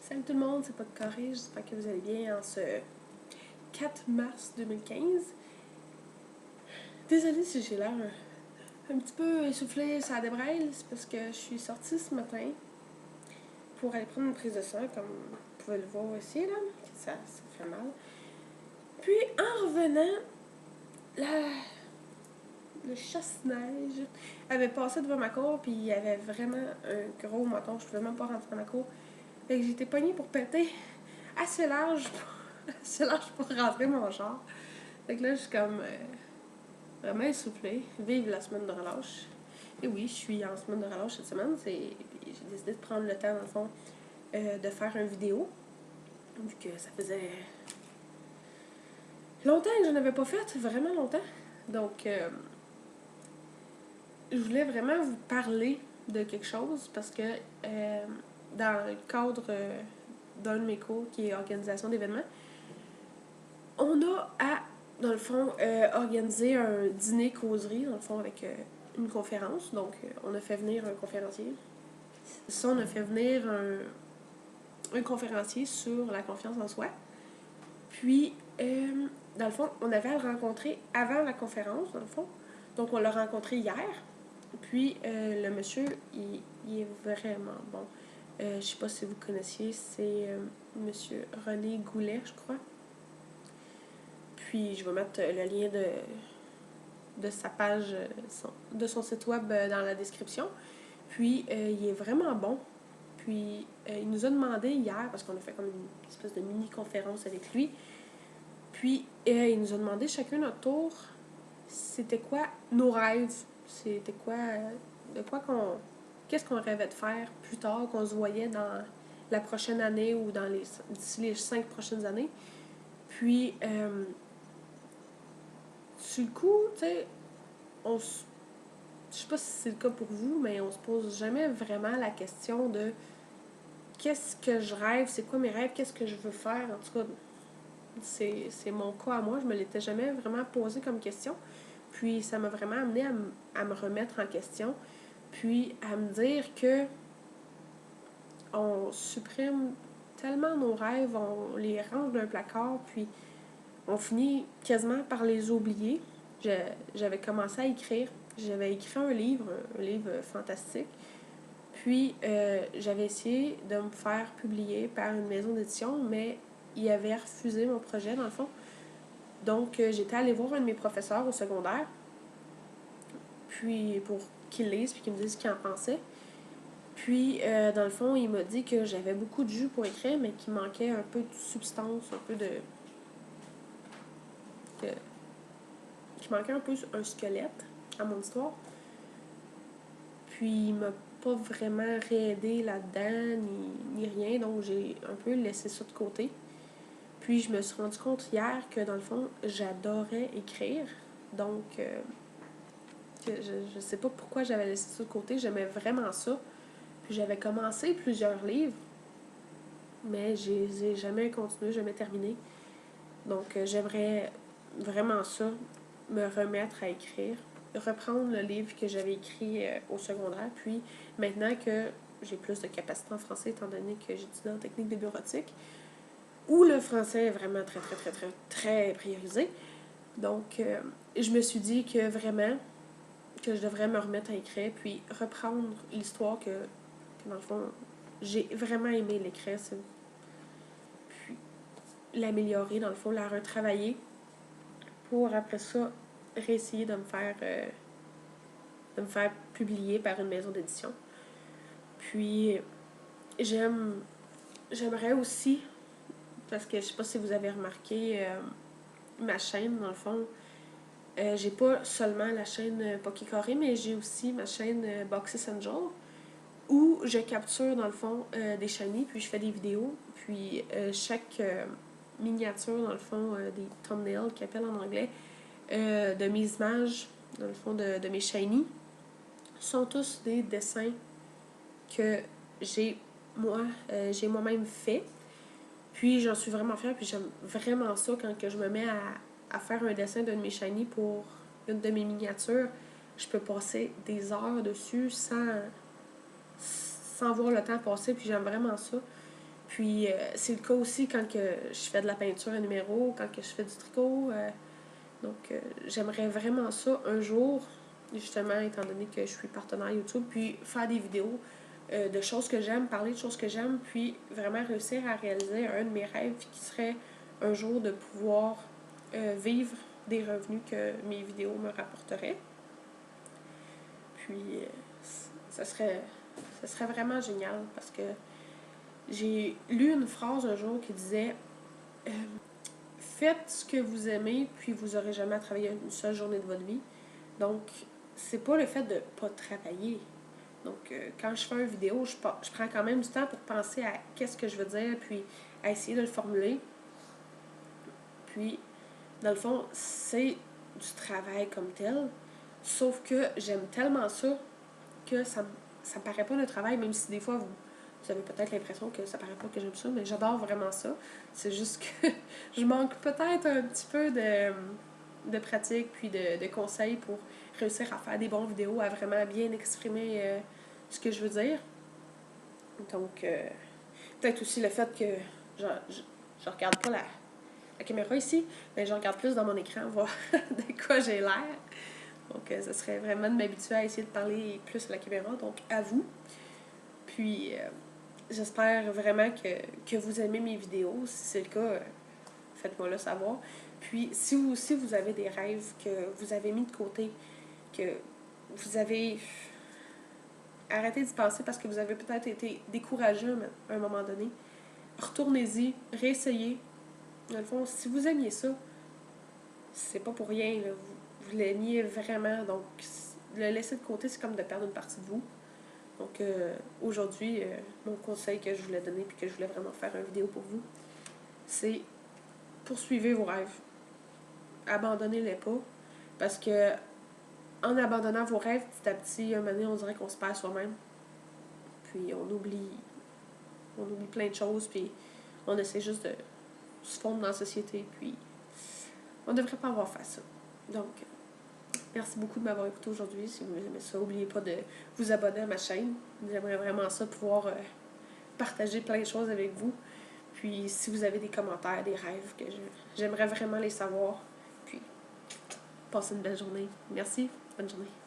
Salut tout le monde, c'est pas de Corée, j'espère que vous allez bien en ce 4 mars 2015. Désolée si j'ai l'air un petit peu essoufflée, ça débraille, c'est parce que je suis sortie ce matin pour aller prendre une prise de sang, comme vous pouvez le voir ici, là, ça fait mal. Puis en revenant, le chasse-neige avait passé devant ma cour, puis il y avait vraiment un gros moton, je pouvais même pas rentrer dans ma cour. Fait que j'étais pognée pour péter assez large pour rentrer mon char. Fait que là, je suis comme vraiment essoufflée. Vive la semaine de relâche. Et oui, je suis en semaine de relâche cette semaine. J'ai décidé de prendre le temps, dans le fond, de faire une vidéo. Vu que ça faisait longtemps que je n'avais pas fait, vraiment longtemps. Donc, je voulais vraiment vous parler de quelque chose parce que dans le cadre d'un de mes cours qui est organisation d'événements, on a à, dans le fond, organiser un dîner-causerie, dans le fond, avec une conférence. Donc, on a fait venir un conférencier. Ça, on a fait venir un conférencier sur la confiance en soi. Puis, dans le fond, on avait à le rencontrer avant la conférence, dans le fond. Donc, on l'a rencontré hier. Puis, le monsieur, il est vraiment bon. Je sais pas si vous connaissiez, c'est monsieur René Goulet, je crois. Puis, je vais mettre le lien de sa page, de son site web dans la description. Puis, il est vraiment bon. Puis, il nous a demandé hier, parce qu'on a fait comme une espèce de mini-conférence avec lui, puis il nous a demandé chacun notre tour, c'était quoi nos rêves, c'était quoi, qu'est-ce qu'on rêvait de faire plus tard, qu'on se voyait dans la prochaine année ou d'ici les 5 prochaines années. Puis, sur le coup, tu sais, je sais pas si c'est le cas pour vous, mais on se pose jamais vraiment la question de qu'est-ce que je rêve, c'est quoi mes rêves, qu'est-ce que je veux faire. En tout cas, c'est mon cas à moi, je me l'étais jamais vraiment posé comme question. Puis ça m'a vraiment amené à me remettre en question, puis à me dire que on supprime tellement nos rêves, on les range d'un placard, puis on finit quasiment par les oublier. J'avais commencé à écrire, j'avais écrit un livre fantastique. Puis, j'avais essayé de me faire publier par une maison d'édition, mais il avait refusé mon projet, dans le fond. Donc, j'étais allée voir un de mes professeurs au secondaire, puis pour qu'il lise, puis qu'il me dise ce qu'il en pensait. Puis, dans le fond, il m'a dit que j'avais beaucoup de jus pour écrire, mais qu'il manquait un peu de substance, un peu de... qu'il manquait un peu un squelette à mon histoire. Puis, il m'a pas vraiment réaidé là-dedans, ni rien, donc j'ai un peu laissé ça de côté. Puis, je me suis rendu compte hier que, dans le fond, j'adorais écrire. Donc, que je sais pas pourquoi j'avais laissé ça de côté. J'aimais vraiment ça. Puis, j'avais commencé plusieurs livres, mais je les ai jamais continués, jamais terminés. Donc, j'aimerais vraiment ça, me remettre à écrire, reprendre le livre que j'avais écrit au secondaire. Puis, maintenant que j'ai plus de capacité en français, étant donné que j'étudie en technique de bureautique, où le français est vraiment très, très, très, très, très priorisé. Donc, je me suis dit que vraiment, que je devrais me remettre à écrire, puis reprendre l'histoire que dans le fond, j'ai vraiment aimé l'écrire, puis l'améliorer, dans le fond, la retravailler, pour après ça, réessayer de me faire publier par une maison d'édition. Puis, j'aimerais aussi, parce que je sais pas si vous avez remarqué, ma chaîne, dans le fond, j'ai pas seulement la chaîne Poké Carré, mais j'ai aussi ma chaîne Box Essential, où je capture, dans le fond, des shinies, puis je fais des vidéos. Puis chaque miniature, dans le fond, des thumbnails, qu'ils appellent en anglais, de mes images, dans le fond, de mes shinies, sont tous des dessins que j'ai moi-même fait. Puis j'en suis vraiment fière, puis j'aime vraiment ça quand que je me mets à faire un dessin d'un de mes shinies pour une de mes miniatures. Je peux passer des heures dessus sans voir le temps passer, puis j'aime vraiment ça. Puis c'est le cas aussi quand que je fais de la peinture à numéro, quand que je fais du tricot. Donc j'aimerais vraiment ça un jour, justement, étant donné que je suis partenaire YouTube, puis faire des vidéos de choses que j'aime, parler de choses que j'aime, puis vraiment réussir à réaliser un de mes rêves qui serait un jour de pouvoir vivre des revenus que mes vidéos me rapporteraient. Puis ça serait vraiment génial parce que j'ai lu une phrase un jour qui disait euh, faites ce que vous aimez, puis vous n'aurez jamais à travailler une seule journée de votre vie. Donc, c'est pas le fait de pas travailler. Donc, quand je fais une vidéo, je prends quand même du temps pour penser à qu'est-ce que je veux dire, puis à essayer de le formuler. Puis, dans le fond, c'est du travail comme tel. Sauf que j'aime tellement ça que ça me paraît pas de travail, même si des fois, vous avez peut-être l'impression que ça paraît pas que j'aime ça, mais j'adore vraiment ça. C'est juste que je manque peut-être un petit peu de pratique puis de conseils pour réussir à faire des bonnes vidéos, à vraiment bien exprimer ce que je veux dire. Donc, peut-être aussi le fait que je regarde pas la caméra ici, mais je regarde plus dans mon écran, voir de quoi j'ai l'air. Donc, ce serait vraiment de m'habituer à essayer de parler plus à la caméra, donc à vous. Puis, j'espère vraiment que vous aimez mes vidéos. Si c'est le cas, faites-moi le savoir. Puis, si vous aussi vous avez des rêves que vous avez mis de côté, que vous avez arrêté d'y penser parce que vous avez peut-être été découragé à un moment donné, retournez-y, réessayez. Dans le fond, si vous aimiez ça, c'est pas pour rien. Là. Vous l'aimiez vraiment. Donc, le laisser de côté, c'est comme de perdre une partie de vous. Donc, aujourd'hui, mon conseil que je voulais donner puis que je voulais vraiment faire une vidéo pour vous, c'est poursuivez vos rêves. Abandonnez-les pas. Parce que en abandonnant vos rêves, petit à petit, un moment donné, on dirait qu'on se perd soi-même. Puis on oublie plein de choses, puis on essaie juste de se fondre dans la société, puis on ne devrait pas avoir fait ça. Donc, merci beaucoup de m'avoir écouté aujourd'hui. Si vous aimez ça, n'oubliez pas de vous abonner à ma chaîne. J'aimerais vraiment ça, pouvoir partager plein de choses avec vous. Puis, si vous avez des commentaires, des rêves, j'aimerais vraiment les savoir. Puis, passez une belle journée. Merci. Bonne journée.